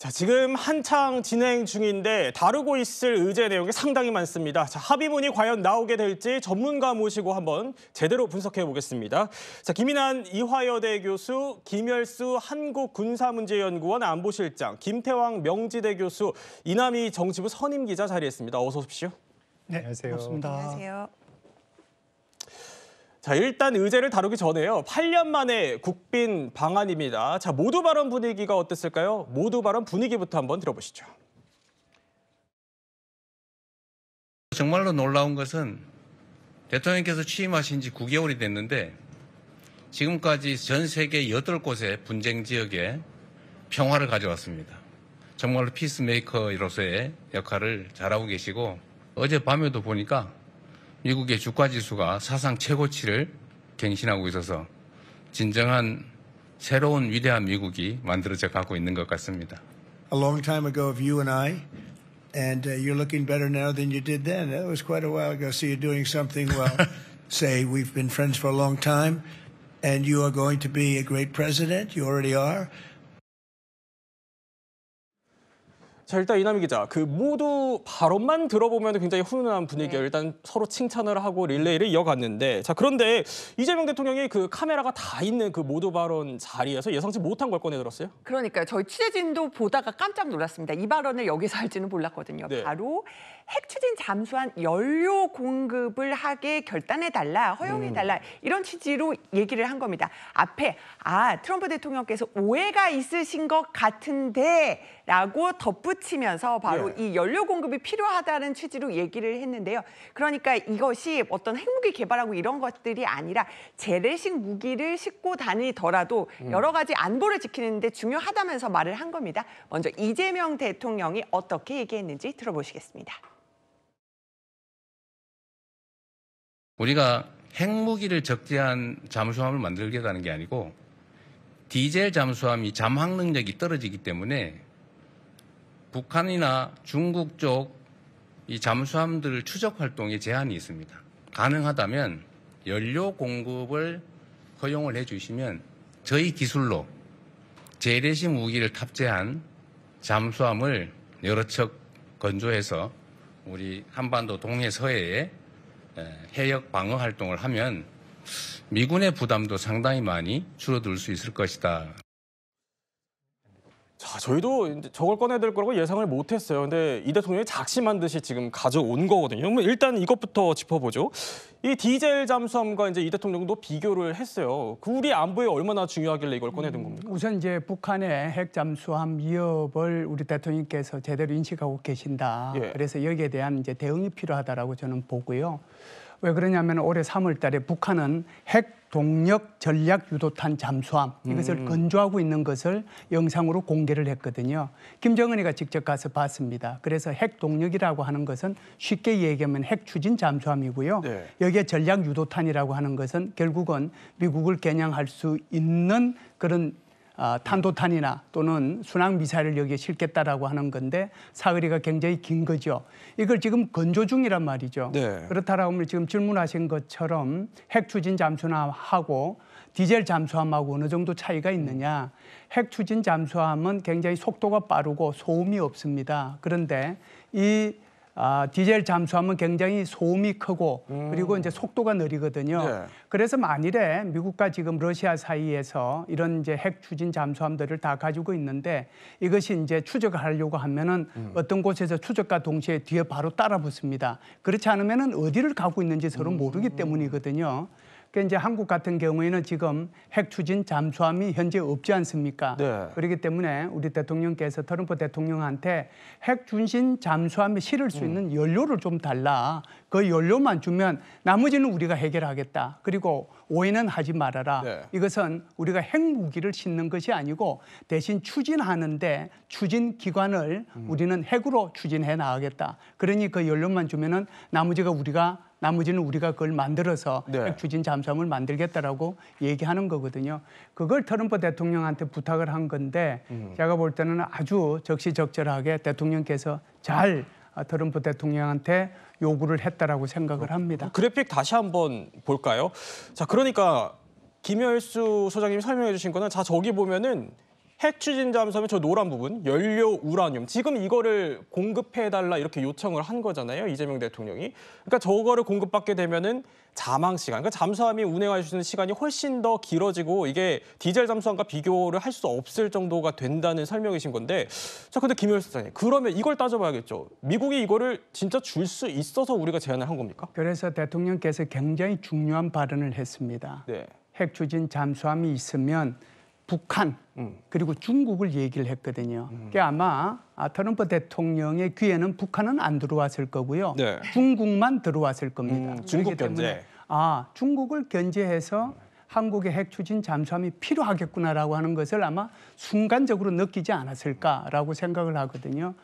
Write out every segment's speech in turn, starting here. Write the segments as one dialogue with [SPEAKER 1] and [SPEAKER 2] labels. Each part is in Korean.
[SPEAKER 1] 자, 지금 한창 진행 중인데 다루고 있을 의제 내용이 상당히 많습니다. 자, 합의문이 과연 나오게 될지 전문가 모시고 한번 제대로 분석해 보겠습니다. 자, 김인환 이화여대 교수, 김열수 한국군사문제연구원 안보실장, 김태왕 명지대 교수, 이남희 정치부 선임기자 자리했습니다. 어서 오십시오.
[SPEAKER 2] 네, 안녕하세요.
[SPEAKER 3] 반갑습니다.
[SPEAKER 4] 안녕하세요.
[SPEAKER 1] 자, 일단 의제를 다루기 전에요. 8년 만에 국빈 방한입니다. 자, 모두 발언 분위기가 어땠을까요? 모두 발언 분위기부터 한번 들어보시죠.
[SPEAKER 5] 정말로 놀라운 것은 대통령께서 취임하신 지 9개월이 됐는데 지금까지 전 세계 8곳의 분쟁 지역에 평화를 가져왔습니다. 정말로 피스메이커로서의 역할을 잘하고 계시고 어젯밤에도 보니까 미국의 주가지수가 사상 최고치를 갱신하고 있어서 진정한 새로운 위대한 미국이 만들어져 가고 있는 것 같습니다.
[SPEAKER 3] A long time ago of you and I, and you're looking better now than you did then. That was quite a while ago. So you're doing something well. Say we've been friends for a long time, and you are going to be a great president. You already are.
[SPEAKER 1] 자, 일단 이남희 기자, 그 모두 발언만 들어보면 굉장히 훈훈한 분위기예요. 일단 서로 칭찬을 하고 릴레이를 이어갔는데, 자, 그런데 이재명 대통령이 그 카메라가 다 있는 그 모두 발언 자리에서 예상치 못한 걸 꺼내들었어요.
[SPEAKER 4] 그러니까요. 저희 취재진도 보다가 깜짝 놀랐습니다. 이 발언을 여기서 할지는 몰랐거든요.
[SPEAKER 1] 네.
[SPEAKER 4] 바로 핵 추진 잠수한 연료 공급을 하게 결단해달라, 허용해달라 이런 취지로 얘기를 한 겁니다. 앞에 트럼프 대통령께서 오해가 있으신 것 같은데 라고 덧붙이면서 바로 이 연료 공급이 필요하다는 취지로 얘기를 했는데요. 그러니까 이것이 어떤 핵무기 개발하고 이런 것들이 아니라 재래식 무기를 싣고 다니더라도 여러 가지 안보를 지키는 데 중요하다면서 말을 한 겁니다. 먼저 이재명 대통령이 어떻게 얘기했는지 들어보시겠습니다.
[SPEAKER 5] 우리가 핵무기를 적재한 잠수함을 만들겠다는 게 아니고 디젤 잠수함이 잠항 능력이 떨어지기 때문에 북한이나 중국 쪽 이 잠수함들 추적 활동에 제한이 있습니다. 가능하다면 연료 공급을 허용을 해주시면 저희 기술로 재래식 무기를 탑재한 잠수함을 여러 척 건조해서 우리 한반도 동해서해에 해역 방어 활동을 하면 미군의 부담도 상당히 많이 줄어들 수 있을 것이다.
[SPEAKER 1] 자, 저희도 이제 저걸 꺼내들 거라고 예상을 못했어요. 근데 이 대통령이 작심한 듯이 지금 가져온 거거든요. 그럼 일단 이것부터 짚어보죠. 이 디젤 잠수함과 이제 이 대통령도 비교를 했어요. 그 우리 안보에 얼마나 중요하길래 이걸 꺼내든 겁니까?
[SPEAKER 2] 우선 이제 북한의 핵 잠수함 위협을 우리 대통령께서 제대로 인식하고 계신다.
[SPEAKER 1] 예.
[SPEAKER 2] 그래서 여기에 대한 이제 대응이 필요하다라고 저는 보고요. 왜 그러냐면 올해 3월 달에 북한은 핵 동력 전략 유도탄 잠수함 이것을 건조하고 있는 것을 영상으로 공개를 했거든요. 김정은이가 직접 가서 봤습니다. 그래서 핵 동력이라고 하는 것은 쉽게 얘기하면 핵 추진 잠수함이고요.
[SPEAKER 1] 네.
[SPEAKER 2] 여기에 전략 유도탄이라고 하는 것은 결국은 미국을 겨냥할 수 있는 그런 탄도탄이나 또는 순항 미사일을 여기에 실겠다라고 하는 건데 사거리가 굉장히 긴 거죠. 이걸 지금 건조 중이란 말이죠.
[SPEAKER 1] 네.
[SPEAKER 2] 그렇다라고 하면 지금 질문하신 것처럼 핵 추진 잠수함하고 디젤 잠수함하고 어느 정도 차이가 있느냐. 핵 추진 잠수함은 굉장히 속도가 빠르고 소음이 없습니다. 그런데 이 디젤 잠수함은 굉장히 소음이 크고 그리고 이제 속도가 느리거든요.
[SPEAKER 1] 네.
[SPEAKER 2] 그래서 만일에 미국과 지금 러시아 사이에서 이런 이제 핵 추진 잠수함들을 다 가지고 있는데 이것이 이제 추적을 하려고 하면은 어떤 곳에서 추적과 동시에 뒤에 바로 따라 붙습니다. 그렇지 않으면은 어디를 가고 있는지 서로 모르기 때문이거든요. 그러니까 이제 한국 같은 경우에는 지금 핵 추진 잠수함이 현재 없지 않습니까?
[SPEAKER 1] 네.
[SPEAKER 2] 그렇기 때문에 우리 대통령께서 트럼프 대통령한테 핵 추진 잠수함에 실을 수 있는 연료를 좀 달라. 그 연료만 주면 나머지는 우리가 해결하겠다. 그리고 오해는 하지 말아라.
[SPEAKER 1] 네.
[SPEAKER 2] 이것은 우리가 핵무기를 싣는 것이 아니고 대신 추진하는데 추진 기관을 우리는 핵으로 추진해 나가겠다. 그러니 그 연료만 주면은 나머지는 우리가 그걸 만들어서
[SPEAKER 1] 네.
[SPEAKER 2] 핵 추진 잠수함을 만들겠다라고 얘기하는 거거든요. 그걸 트럼프 대통령한테 부탁을 한 건데 제가 볼 때는 아주 적시적절하게 대통령께서 잘 트럼프 대통령한테 요구를 했다라고 생각을 합니다.
[SPEAKER 1] 그래픽 다시 한번 볼까요? 자, 그러니까 김열수 소장님이 설명해 주신 거는 자, 저기 보면은 핵 추진 잠수함의 저 노란 부분, 연료 우라늄. 지금 이거를 공급해달라 이렇게 요청을 한 거잖아요. 이재명 대통령이. 그러니까 저거를 공급받게 되면은 자망 시간, 그러니까 잠수함이 운행할 수 있는 시간이 훨씬 더 길어지고 이게 디젤 잠수함과 비교를 할 수 없을 정도가 된다는 설명이신 건데, 자, 근데 김 열사장님, 그러면 이걸 따져봐야겠죠. 미국이 이거를 진짜 줄 수 있어서 우리가 제안을 한 겁니까?
[SPEAKER 2] 그래서 대통령께서 굉장히 중요한 발언을 했습니다.
[SPEAKER 1] 네.
[SPEAKER 2] 핵 추진 잠수함이 있으면 북한 그리고 중국을 얘기를 했거든요. 그게 아마 트럼프 대통령의 귀에는 북한은 안 들어왔을 거고요.
[SPEAKER 1] 네.
[SPEAKER 2] 중국만 들어왔을 겁니다.
[SPEAKER 1] 중국
[SPEAKER 2] 그렇기 때문에
[SPEAKER 1] 견제.
[SPEAKER 2] 중국을 견제해서 한국의 핵 추진 잠수함이 필요하겠구나라고 하는 것을 아마 순간적으로 느끼지 않았을까라고 생각을 하거든요.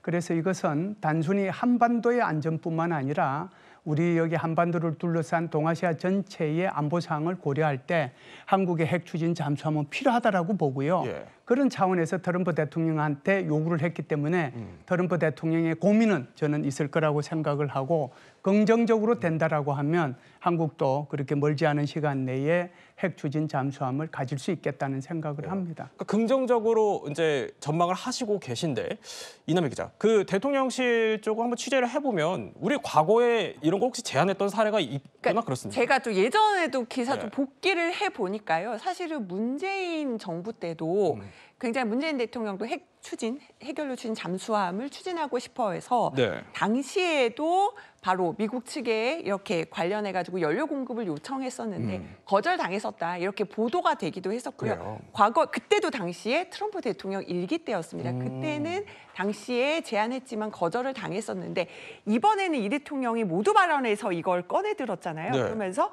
[SPEAKER 2] 그래서 이것은 단순히 한반도의 안전뿐만 아니라 우리 여기 한반도를 둘러싼 동아시아 전체의 안보 상황을 고려할 때 한국의 핵 추진 잠수함은 필요하다라고 보고요.
[SPEAKER 1] 예.
[SPEAKER 2] 그런 차원에서 트럼프 대통령한테 요구를 했기 때문에 트럼프 대통령의 고민은 저는 있을 거라고 생각을 하고, 긍정적으로 된다라고 하면 한국도 그렇게 멀지 않은 시간 내에 핵 추진 잠수함을 가질 수 있겠다는 생각을 합니다.
[SPEAKER 1] 그러니까 긍정적으로 이제 전망을 하시고 계신데, 이남희 기자, 그 대통령실 쪽을 한번 취재를 해보면 우리 과거에 이런 거 혹시 제안했던 사례가 있거나 그렇습니까?
[SPEAKER 4] 제가 또 예전에도 기사 좀
[SPEAKER 1] 네.
[SPEAKER 4] 복기를 해 보니까요. 사실은 문재인 정부 때도 굉장히 문재인 대통령도 핵 추진, 핵연료 추진 잠수함을 추진하고 싶어해서
[SPEAKER 1] 네.
[SPEAKER 4] 당시에도 바로 미국 측에 이렇게 관련해가지고 연료 공급을 요청했었는데 거절당했었다, 이렇게 보도가 되기도 했었고요.
[SPEAKER 1] 그래요.
[SPEAKER 4] 과거 그때도 당시에 트럼프 대통령 일기 때였습니다. 그때는 당시에 제안했지만 거절을 당했었는데, 이번에는 이 대통령이 모두 발언에서 이걸 꺼내 들었잖아요.
[SPEAKER 1] 네.
[SPEAKER 4] 그러면서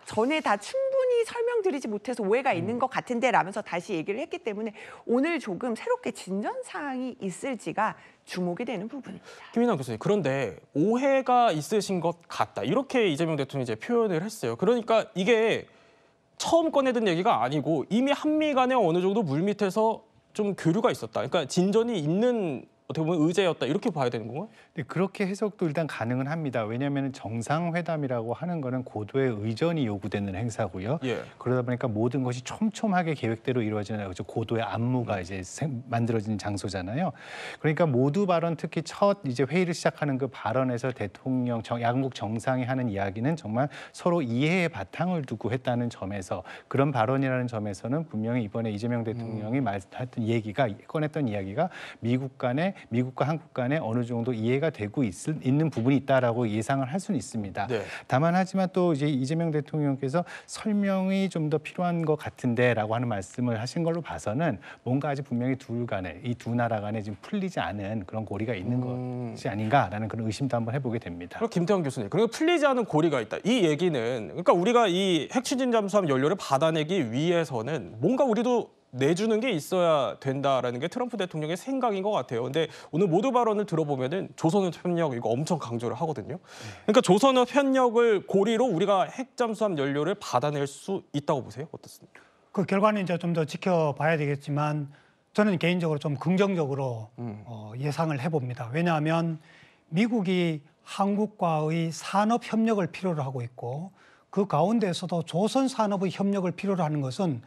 [SPEAKER 4] 전에 다 충분히 설명드리지 못해서 오해가 있는 것 같은데 라면서 다시 얘기를 했기 때문에 오늘 조금 새롭게 진전 사항이 있을지가 주목이 되는 부분입니다.
[SPEAKER 1] 김인환 교수님, 그런데 오해가 있으신 것 같다, 이렇게 이재명 대통령이 이제 표현을 했어요. 그러니까 이게 처음 꺼내든 얘기가 아니고 이미 한미 간에 어느 정도 물밑에서 좀 교류가 있었다. 그러니까 진전이 있는 어떻게 보면 의제였다, 이렇게 봐야 되는 건가요?
[SPEAKER 6] 네, 그렇게 해석도 일단 가능은 합니다. 왜냐하면 정상회담이라고 하는 거는 고도의 의전이 요구되는 행사고요.
[SPEAKER 1] 예.
[SPEAKER 6] 그러다 보니까 모든 것이 촘촘하게 계획대로 이루어지는 고도의 안무가 이제 만들어지는 장소잖아요. 그러니까 모두 발언, 특히 첫 이제 회의를 시작하는 그 발언에서 대통령, 양국 정상이 하는 이야기는 정말 서로 이해의 바탕을 두고 했다는 점에서, 그런 발언이라는 점에서는 분명히 이번에 이재명 대통령이 말했던 얘기가, 꺼냈던 이야기가 미국과 한국 간에 어느 정도 이해가 되고 있는 부분이 있다라고 예상을 할 수는 있습니다.
[SPEAKER 1] 네.
[SPEAKER 6] 다만 하지만 또 이제 이재명 대통령께서 설명이 좀 더 필요한 것 같은데라고 하는 말씀을 하신 걸로 봐서는 뭔가 아직 분명히 이 두 나라 간에 지금 풀리지 않은 그런 고리가 있는 것이 아닌가라는 그런 의심도 한번 해보게 됩니다.
[SPEAKER 1] 그럼 김태형 교수님, 그러니까 풀리지 않은 고리가 있다, 이 얘기는, 그러니까 우리가 이 핵 추진 잠수함 연료를 받아내기 위해서는 뭔가 우리도 내주는 게 있어야 된다라는 게 트럼프 대통령의 생각인 것 같아요. 근데 오늘 모두 발언을 들어보면은 조선업 협력 이거 엄청 강조를 하거든요. 그러니까 조선업 협력을 고리로 우리가 핵 잠수함 연료를 받아낼 수 있다고 보세요? 어떻습니까?
[SPEAKER 7] 그 결과는 이제 좀 더 지켜봐야 되겠지만, 저는 개인적으로 좀 긍정적으로 예상을 해봅니다. 왜냐하면 미국이 한국과의 산업 협력을 필요로 하고 있고, 그 가운데서도 조선 산업의 협력을 필요로 하는 것은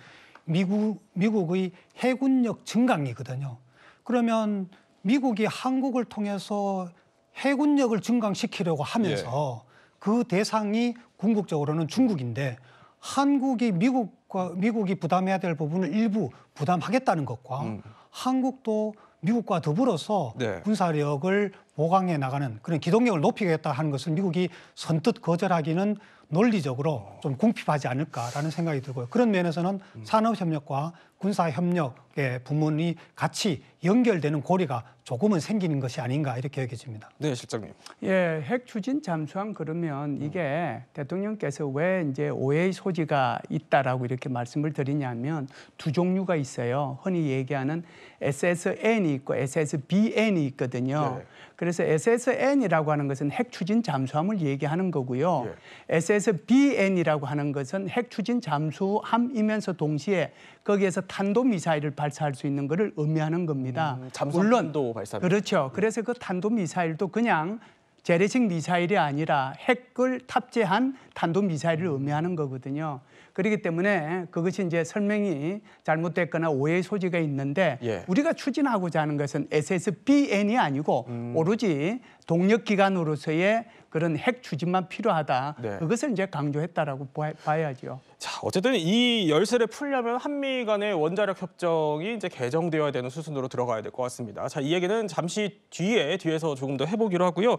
[SPEAKER 7] 미국의 해군력 증강이거든요. 그러면 미국이 한국을 통해서 해군력을 증강시키려고 하면서 그 대상이 궁극적으로는 중국인데, 한국이 미국이 부담해야 될 부분을 일부 부담하겠다는 것과 한국도 미국과 더불어서
[SPEAKER 1] 네.
[SPEAKER 7] 군사력을 보강해 나가는 그런 기동력을 높이겠다 하는 것을 미국이 선뜻 거절하기는 논리적으로 좀 궁핍하지 않을까라는 생각이 들고요. 그런 면에서는 산업협력과 군사협력의 부문이 같이 연결되는 고리가 조금은 생기는 것이 아닌가, 이렇게 여겨집니다.
[SPEAKER 1] 네, 실장님.
[SPEAKER 2] 예, 핵 추진 잠수함 그러면 이게 대통령께서 왜 이제 오해의 소지가 있다라고 이렇게 말씀을 드리냐면, 두 종류가 있어요. 흔히 얘기하는 SSN이 있고 SSBN이 있거든요.
[SPEAKER 1] 네.
[SPEAKER 2] 그래서 SSN이라고 하는 것은 핵 추진 잠수함을 얘기하는 거고요.
[SPEAKER 1] 예.
[SPEAKER 2] SSBN이라고 하는 것은 핵 추진 잠수함이면서 동시에 거기에서 탄도미사일을 발사할 수 있는 것을 의미하는 겁니다.
[SPEAKER 1] 잠수함도 발사.
[SPEAKER 2] 그렇죠. 그래서 그 탄도미사일도 그냥 재래식 미사일이 아니라 핵을 탑재한 탄도미사일을 의미하는 거거든요. 그렇기 때문에 그것이 이제 설명이 잘못됐거나 오해의 소지가 있는데
[SPEAKER 1] 예.
[SPEAKER 2] 우리가 추진하고자 하는 것은 SSBN이 아니고 오로지 동력기관으로서의 그런 핵 추진만 필요하다.
[SPEAKER 1] 네.
[SPEAKER 2] 그것을 이제 강조했다라고 봐야죠.
[SPEAKER 1] 자, 어쨌든 이 열쇠를 풀려면 한미 간의 원자력 협정이 이제 개정되어야 되는 수순으로 들어가야 될 것 같습니다. 자, 이 얘기는 잠시 뒤에서 조금 더 해보기로 하고요.